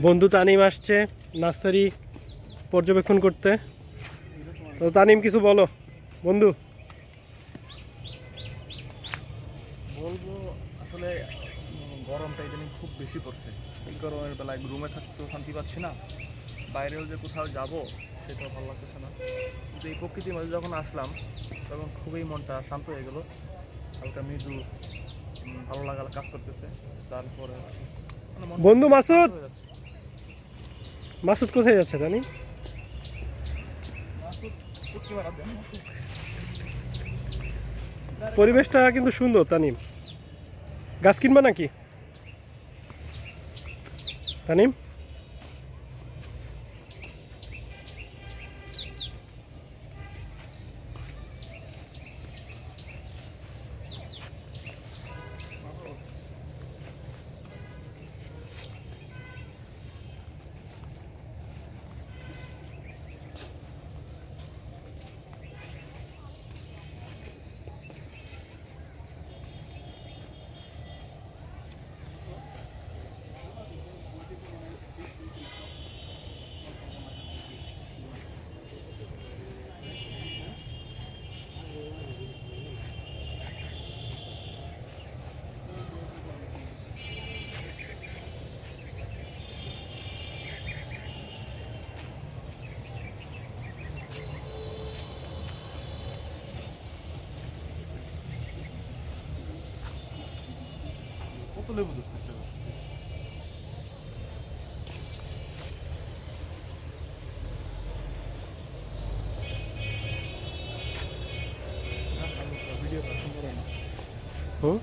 বন্ধু তানিম আসছে নার্সারি পর্যবেক্ষণ করতে। তো তানিম কিছু বলো বন্ধু। বলবো আসলে গরমটা ইদানিং খুব বেশি পড়ছে। এই গরমের বেলায় রুমে থাকতেও শান্তি পাচ্ছি না, বাইরেও যে কোথাও যাব সেটাও ভালো লাগতেছে না। কিন্তু এই প্রকৃতির মাঝে যখন আসলাম তখন খুবই মনটা শান্ত হয়ে গেল, হালকা মৃদু ভালো লাগা কাজ করতেছে। তারপরে মানে মনটা বন্ধু শান্ত মাসুদ, হয়ে যাচ্ছে। মাসুদ কোথায় যাচ্ছে তানিম? পরিবেশটা কিন্তু সুন্দর তানিম। গাছ কিনবা নাকি তানিম? কত লেবু ধরছে? ভিডিও সুন্দর হয় না। হুম।